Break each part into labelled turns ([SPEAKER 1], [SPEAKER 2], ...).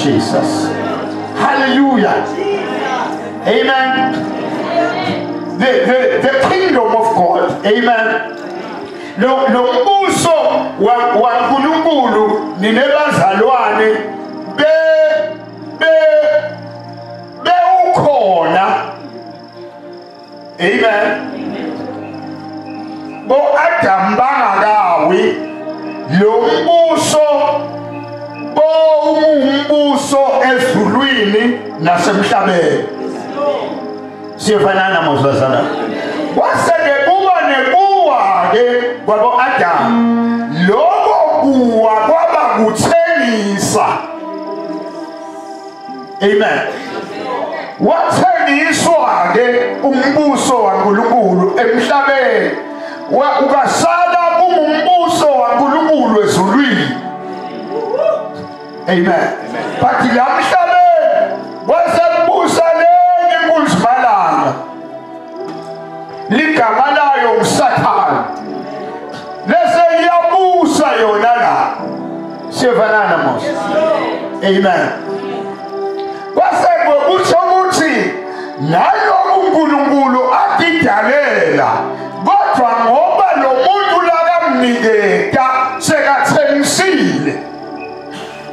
[SPEAKER 1] Jesus. Hallelujah. Amen. The kingdom of God. Amen. No muso wa nkulunkulu ninebazalwane be ukhona. Amen. Bo Adam bangakawi lo mbuso umbuso ezulwini nasemhlabeni sifanana mosazana waseke kuba nekuwa ke kwabo Adam lokho kuwa kwaba kuthengisa. Amen. Wathengiswa ke umbuso kaNkulunkulu emhlabeni ukasala umbuso kaNkulunkulu ezulwini. Amen. But lamhlabe wasebusa lenye inkulisimalanga ligama layo uSathane lese iyabusa yona la sifanana mos. Amen. Wasekwe kusho ukuthi nayo uNkulunkulu akidalela kodwa ngoba lo muntu lakamnikeka sekathengisile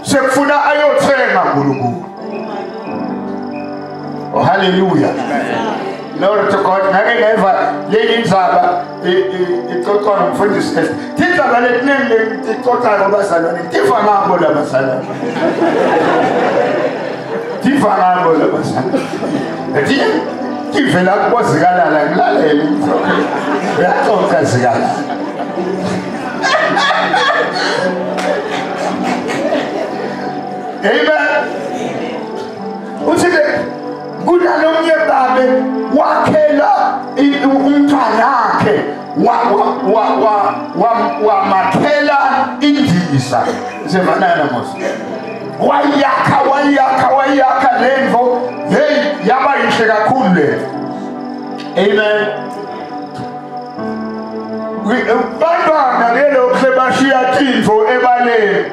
[SPEAKER 1] sekufuna ayothenga uNkulunkulu. Oh hallelujah. Glory to God. Ngake ngeva leli indzaba ixoxwa ngumfundisi Esther. Indzaba letiningi ixoxa ngabazalwane tifa ngabo labazalwane. Tifa ngabo labazalwane. Tivela kuzikalala ngilalela uyaxoxa zikalala. Amen. Uthike kunalomnye babe wakhela umntwana wakhe wamakhela indiza sevanana mos wayakha lento hey yaba inhle kakhulu le. Amen. Bantwana lelo sebashiya tindvo ebaleni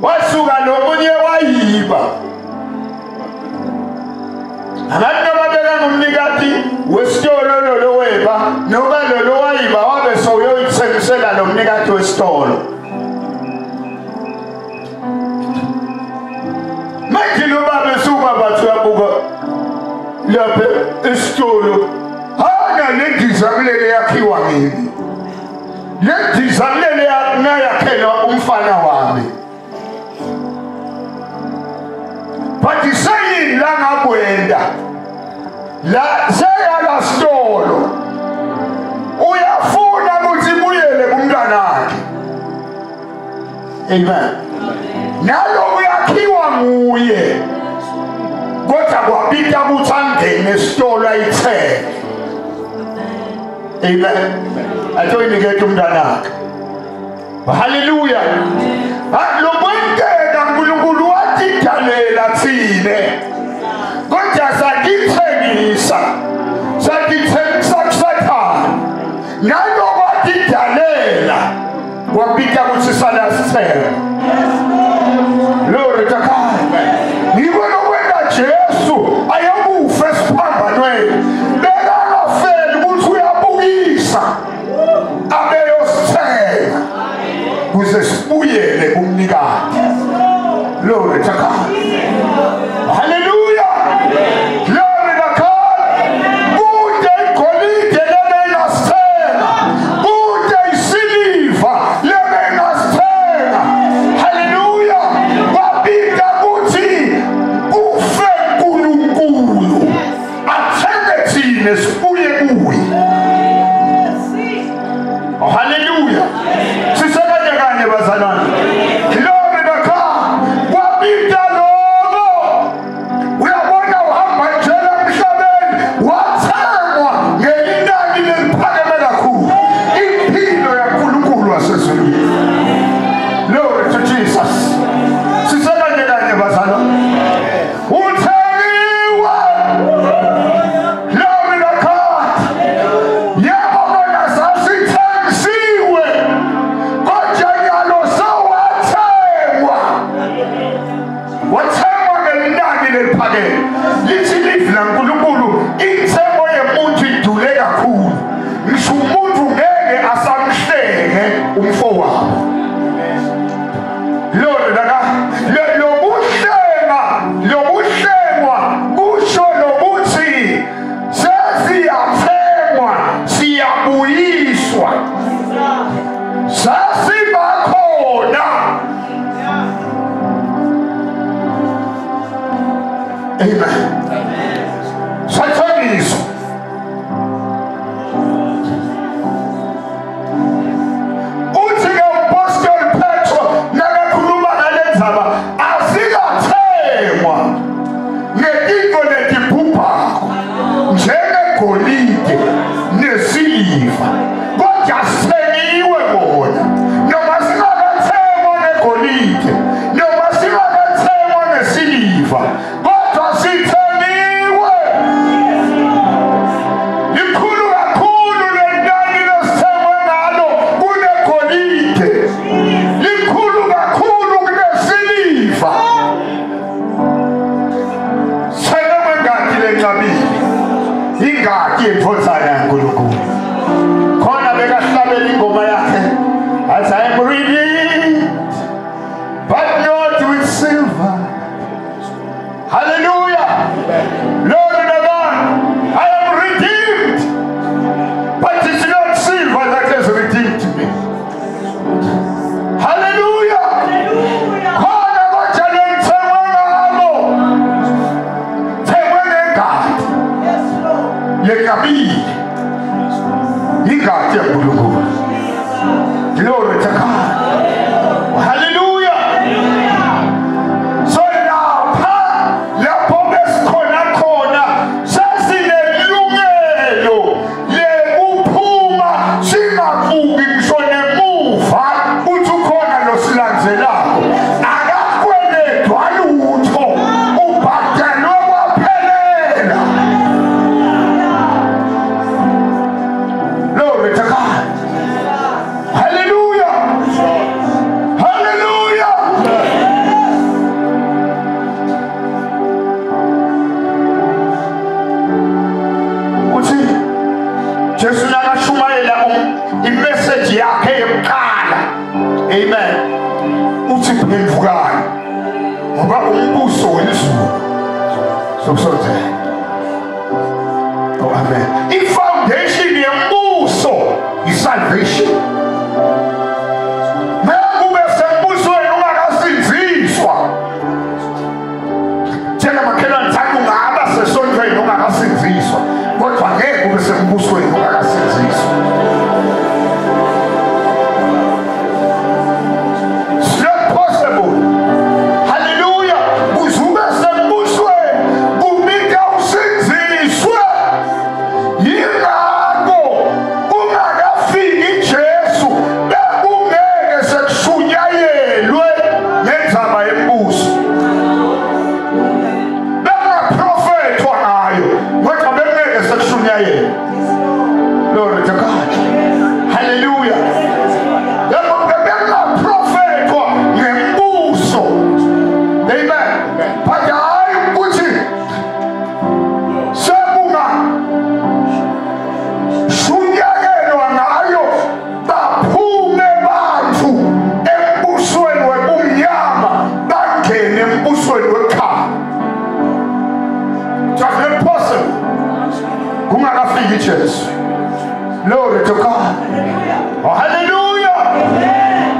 [SPEAKER 1] wasuka nomunye wayiba abantu ababeka ngumnikati wesitolo lo weba noma lo wayiba wabe soyoyithengisela lo mnikati wesitolo. Manje lo baba suka bathu yabuka lapha esitolo hana lendiza kulele yakhiwa ngini lendiza kulele yakhelwa umfana wami. But saying la ngabwenda la sayala stolo uyafuna ukuthi buyele kumntwana wakhe. Amen. Nalo nguye kodwa kwabita ukuthi angene esitolo ayithenge. Amen. Atoyinikethe umntanakhe. Hallelujah. Lo kwenteka uNkulunkulu wathi dalela thine. Kodwa sakithengisa. Sakithengisa kuSathane. Nalo wathi dalela. Wabika ukuthi sala sithenge. Glory to God. Yibona kwenda Jesu ayakufa esiphambanweni. Bekangafeli ukuthi uyabukisa. Abeyosithenga. Kuze sibuyele kumnikati. Glory to God. Hallelujah. Glory to God. Kude igolide lebengasithenga. Kude isiliva lebengasithenga. Hallelujah. Wabika kuthi kufe uNkulunkulu. Athenge thine sibuye kuye. Hallelujah. Sisakanye kanye bazalwane. Glory to God. Wabika lokho. Uyabona uhamba njela emhlabeni wathengwa ngelinani leliphakeme kakhulu. Impilo yaNkulunkulu wasezulwini. Glory to Jesus. Sisakanye kanye bazalwane. Uthengiwe. Glory to God. Yebo bona sasithengisiwe. Kodwa nyalo sawathengwa. Wathengwa ngelinani leliphakeme. Lithi livi laNkulunkulu inthengo yemuntu idule kakhulu. Ngisho umuntu ngeke asamhlenge umfowabo. Glory to God. Lobuhlengwa kusho lokuthi sesiyathengwa siyabuyiswa. Sasibakhona. Amen. Sathaniswa. Uthi-ke uApostle Petro nakakhuluma ngale ndzaba azikathengwa ngetinto letibhubhako njengegolide nesiliva kodwa sithengiwe bona. Noma singakathengwa ngegolide noma singakathengwa nesiliva kodwa sithengiwe. Likhulu kakhulu lenani lesithengwe ngalo kunegolide. Likhulu kakhulu kunesiliva. Sithengwe ngati lencabile. Ingaki ephothana yaNkulunkulu. Khona bekahlabela ingoma yakhe athi I am redeemed but not with silver. Hallelujah. Lord to God, I am redeemed but it's not silver that has redeemed me. Hallelujah. Khona kodwa lengithengwe ngalo. Thengwe ngengadi. Yekabili. Ingadi yaNkulunkulu. Glory to God. Hallelujah. So lapho besikhona khona sasinelungelo lekuphuma singabuki ngisho nemuva uthi ukhona losilandzelako. Akakweledwa lutho. Ubhadelwe kwaphelela. Glory to God. Hallelujah. Hallelujah. Uthi Jesu nakashumayela imessage yakhe yokuqala. Amen. Uthi phendukani ngoba umbuso welizulu sokusoze. Oh amen. I-foundation yembuso is-salvation. Mekube sembusweni ungakasinziswa. Njengamakhelwane thanda ungaba sesontweni ungakasinziswa. Kodwa ngeke ube sembusweni ungakasinziswa. It's not possible. Hallelujah. embusweni wekhaya. It was not possible. Kungakafiki iJesu. Glory to God. Oh, hallelujah.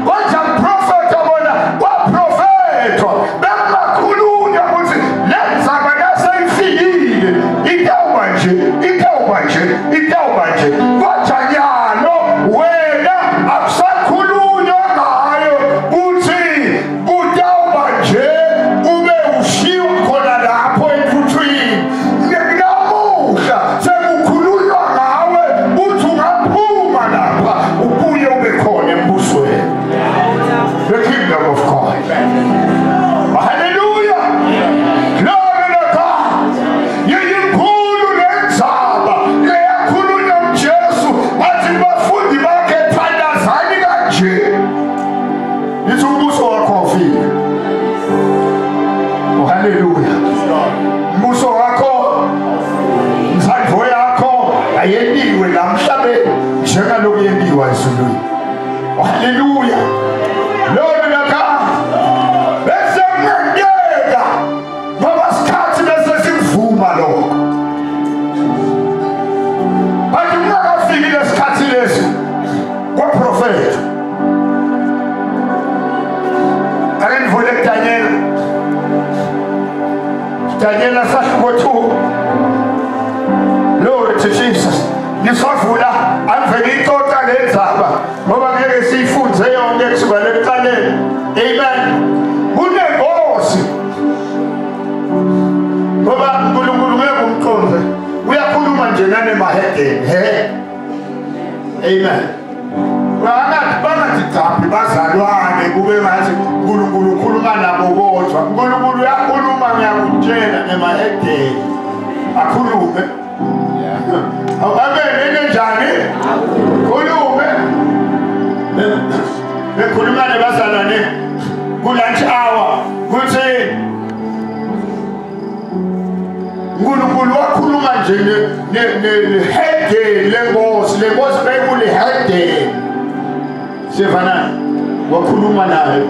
[SPEAKER 1] What a prophet abona. What prophet. Bemakhulunya ukuthi lenza banasa ifikile. Itawuba nje. Kwajanyalo wena akusakhulunywa ngayo uthi utawuba nje ube ushiwa khona lapho enthuthwini. Namuhla sekukhulunywa ngawe uthi ungaphuma lapha ubuye ube khona embusweni. The kingdom of God. Hallelujah. Glory to God. Yinkulu lenzaba leyakhulunywa uJesu athi bafundi bakhe thandazani kanje. Yithi umbuso wakho ufike. Hallelujah. Umbuso wakho inhlanhlo yakho ayendiwe la emhlabeni njengalokhu yendiwa ezulwini. Hallelujah. Glory to God. Bese ngiyeka ngoba isikhathi bese sivuma lokho. Bathi ungakafiki lesikhathi lesi kwaprofeti. Ake ngivule Daniel sahluko 2. Glory to Jesus. Ngisavula angivele ixoxa lenzaba ngoba ngeke siyifunze yonke kusukela ekuqaleni. Amen. Kunengozi ngoba uNkulunkulu ngeke umqonde uyakhuluma nje nanemahedeni. Amen. Bangathi caphi bazalwane kube ngathi uNkulunkulu ukhuluma nabo kodwa. uNkulunkulu uyakhuluma ngiyakutshela nemahedeni. Akhulume. Amen. Njani? Khulume. Bekhuluma nebazalwane ku-lunch hour kuthi uNkulunkulu wakhuluma nje nehedeni lengosi. Lengosi bekulihedeni. Sivana wakhuluma nayo.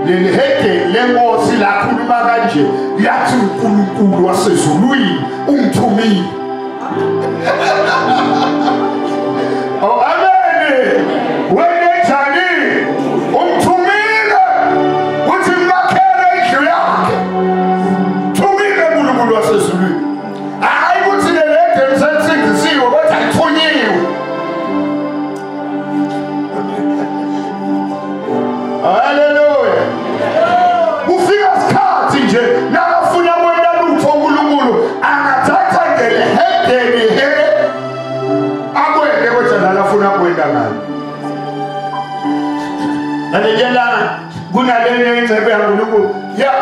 [SPEAKER 1] Leli hedeni lengosi lakhuluma kanje yathi uNkulunkulu wasezulwini ungithumile. Oh amen. Wena njani? Ungithumile uthi makhele indlu yakhe. Thumile uNkulunkulu wasezulwini. Hayi ukuthi leli hedeni sensingisiwe kodwa ngithunyiwe. Hallelujah. Ufika isikhathi nje nakafuna kwenda lutho uNkulunkulu angathatha ngelehedeni akwende kodwa nalafuna kwenda ngayo. Nalelana kunalena ingcebe kaNkulunkulu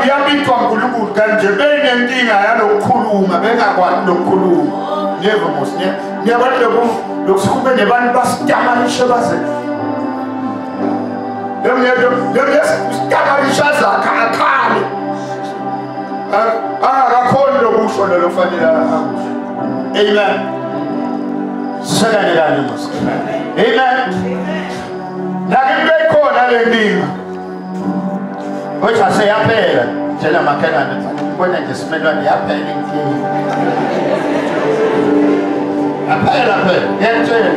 [SPEAKER 1] yabithwa uNkulunkulu kanje benenkinga yalokukhuluma bengakwazi lokukhuluma. Never must. Niyabona lokusikube nebantu basitamanishe baze. Sitamanisha zakhali. Akakhona lokusho lelo fanele akusho. Amen. Sekane kanje mos. Amen. Nakimbe khona le ndima. Ocha seyaphela. Tshela makhelwane ngibona nje simelwane yaphela inkinga. Yaphela phela. Ngiyatshela.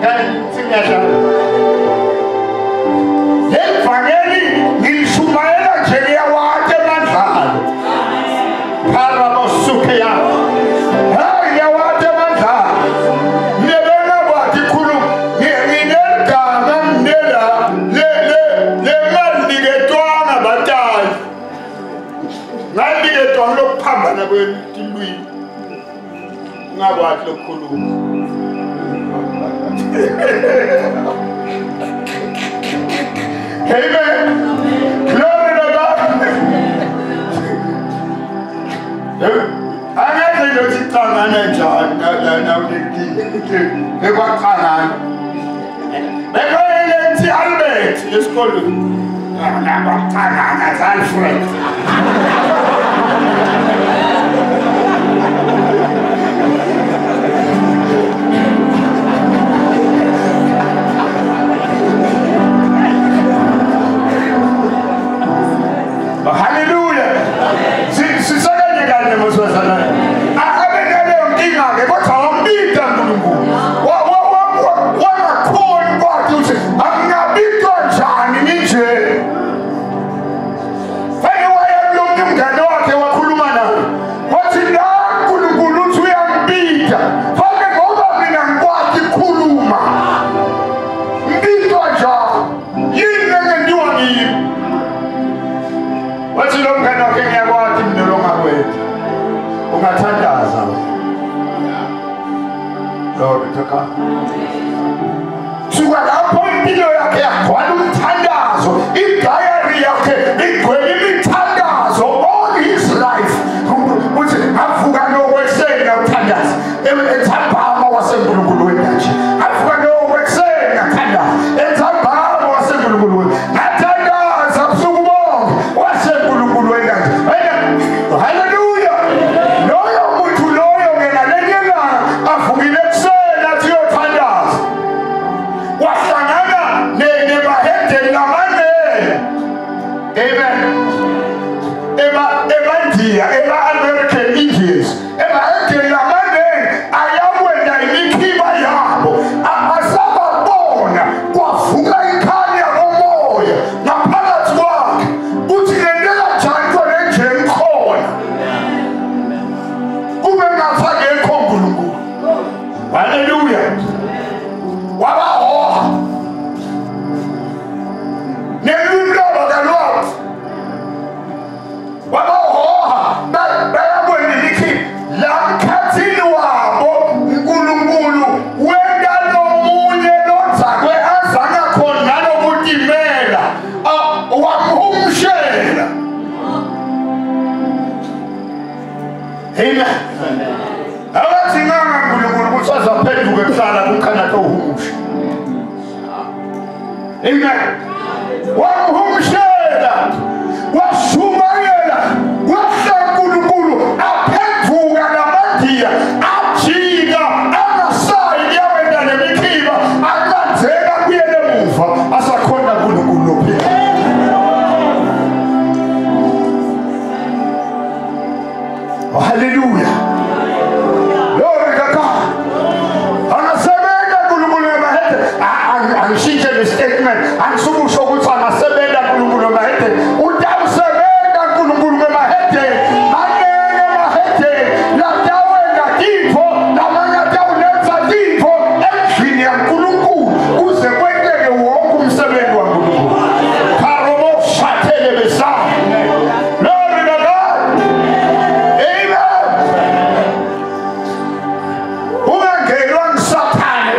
[SPEAKER 1] Kanti singiyasha. Evangeli ngishumayela nje liyawade mandlalo. Parabosuke ya. Hayi yawade mandlalo. Nebena bathi khulu nginegama mnela le mali ngetwana batali. Ngani ngetwana lokuphambana kwetilwini. Ngakwathi lokukhuluma. Amen. Glory to God. Angeke ngiyothixangana njani na uNkulunkulu. Ekwaqangana. Bekhona nti Albert esikolweni. Nabaqangana Alfred. to God. Suka lapho impilo yakhe yagcwala umthandazo, idayari yakhe igcwele imithandazo all his life. Uthi avuka nowekuseni uthandaza, ethambama waseNkulunkulu wendashi. Avuka nowekuseni athandaza, ethambama waseNkulunkulu wendashi. Athandaza ubusuku bonke waseNkulunkulu wendashi. Hallelujah. Loyo muntu loyo ngelinye ilanga avukile ekuseni athi uyothandaza. Wahlangana nemahedeni lamanene. Amen. Ema-India, ema-American Indians, emahedeni lamanene ayakwenda imikhiba yabo. Asababona kwavuka ikhanya lomoya ngaphakathi kwakhe. Uthi ngentela njani khona nje ngikhona. Kube ngafake enkulunkulu. Hallelujah. Wabahoha nemlolo kalwathi wabahoha bayakwenda imikhiba lamkhathini wabo uNkulunkulu wenda nomunye lodzakwe azanga khona nalokutimela wamhumshela. Amen. Abathi nganga uNkulunkulu ukuthi azaphenduka ekusala kumkhanyato uhumusha. Amen. Wamhumshela, washumayela, uNkulunkulu aphenduka namaNdiya ajika angasayi yawenda nemikhiba akanzeka kuyele emuva asakhona uNkulunkulu phela. Oh, hallelujah. Glory to God. Angasebenza uNkulunkulu emahede. Angishintshe le statement. Angisukusho ukuthi angasebenza uNkulunkulu emahede. Utawusebenza uNkulunkulu emahede. Manene emahede. Latawenda tipho, namanye atawuletha tipho endlini yaNkulunkulu kuze kwenteke wonke umsebenzi waNkulunkulu. Karobo shatele besana. Glory to God. Ungangenwa nguSathane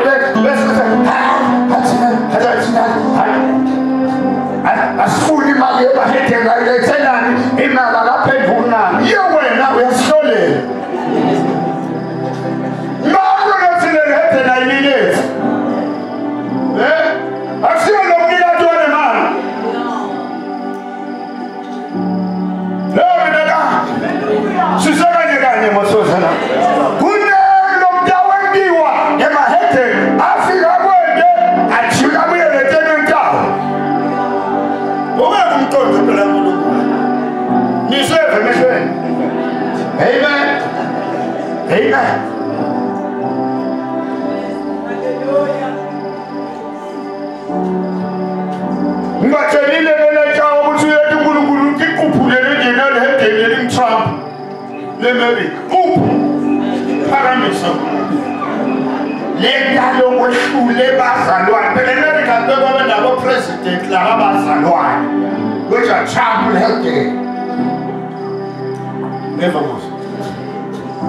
[SPEAKER 1] asifuni imali emahedeni ayilethelani imali akaphenduki nani. Ye wena uyasihlolela. Ngakho lethi lehedeni ayililethi. Asiyo nokunika ntwana mali. Glory to God. Sisakanye kanye masozana. Kunelo mtawendiwa emahedeni afika kwende ajika buyele tenentawo. Ungeke umqondo phela uNkulunkulu. Niseve mehlweni. Amen. Amen. Ngibatshelile leletshawo ukuthi uyethu uNkulunkulu ikhuphulele nje nalehedeni elimTrump leMelika. Phakamisa. Lenta lokwehlule bazalwane. Phela eMelika kwaba nabo president laba bazalwane. Which are Trump lehedeni. Never was.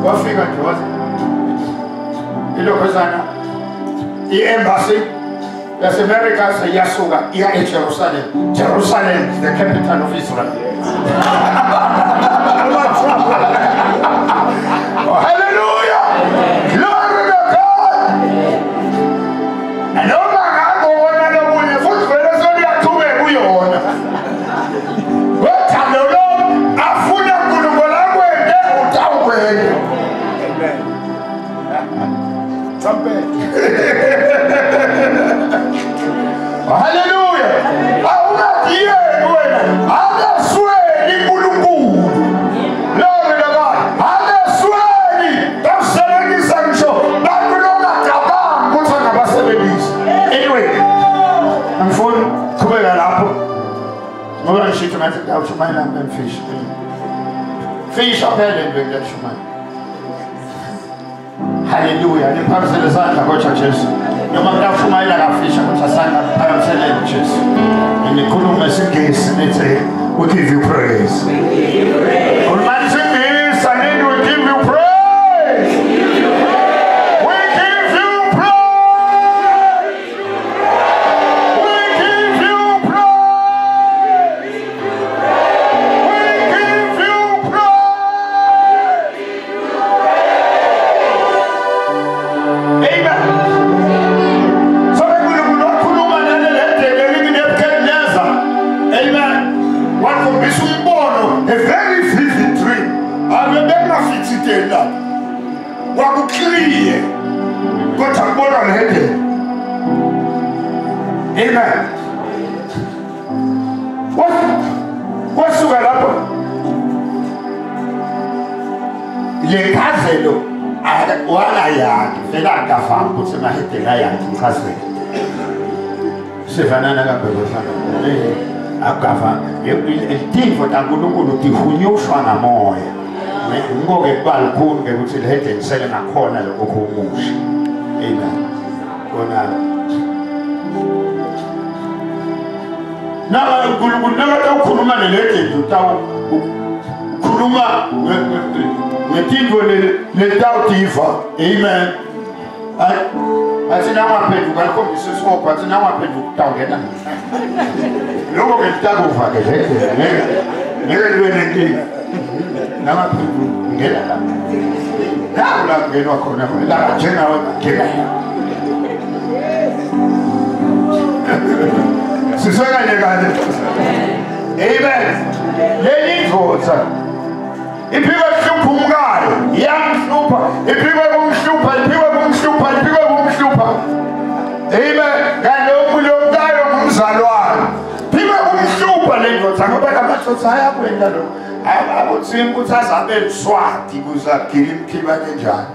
[SPEAKER 1] Wafika nje wathi ilokhosana i-embassy yase-America seyasuka iya eJerusalem. Jerusalem is the capital of Israel. Oh, hallelujah. Glory to God. Noma ngakubona lokunye futhi vele soliyaqhubeka uyona. Wethando lo afuna uNkulunkulu akwende utawukwenda. Hallelujah. Awungadiyeki wena. Akasweli uNkulunkulu. Glory to God. Akasweli. Basebenzisa ngisho bantu longacabangi ukuthi angabasebenzisa. Anyway, angifuni qhubeka lapho. Ngoba ngisho ngathi ngiyashumayela ngemfishi. Fish phela into yashumayela. Hallelujah. Niphakamisele isandla kodwa Jesu. Noma ngiyashumayela kafisha kodwa sandla phakamisele Jesu. Nikhulume isiNgisi nithi we give you praise. Khulumani isiNgisi and we give you praise. We give you praise. wakukliye kodwa kubona lehede. Amen. Wasuka lapho lekhazelo wangayakhi vele akafanga ukuthi mahede ngayakhi ikhazelo sifanana kabhekosana akafanga itinto taNkulunkulu tihunyushwa namoya ngoke kuba likhulu ke ukuthi lehede ngisele ngakhona lokho kumusha. Amen. Kona na uNkulunkulu nakatawukhuluma nelehede utawukhuluma ngetinto letawutiva. Amen. Athina waphenduka likhombisa isikopha athina waphenduka utawungena lokho ke litakuva ke ngeke libe nenkinga namaphenduka ngena la naku la kungenwa khona la njengawe ngena siswekanye kanye. Amen. Leli ndvodza iphiwe kuhlupha umkayo iyamhlupha iphiwe kumhlupha Amen. Kanti omunye umkayo ngumzalwane phiwe kumhlupha le ndvodza ngoba amatsotsi ayakwenda lo akutsimba ukuthi azabe liswati kuze agile imkhiba kanjani.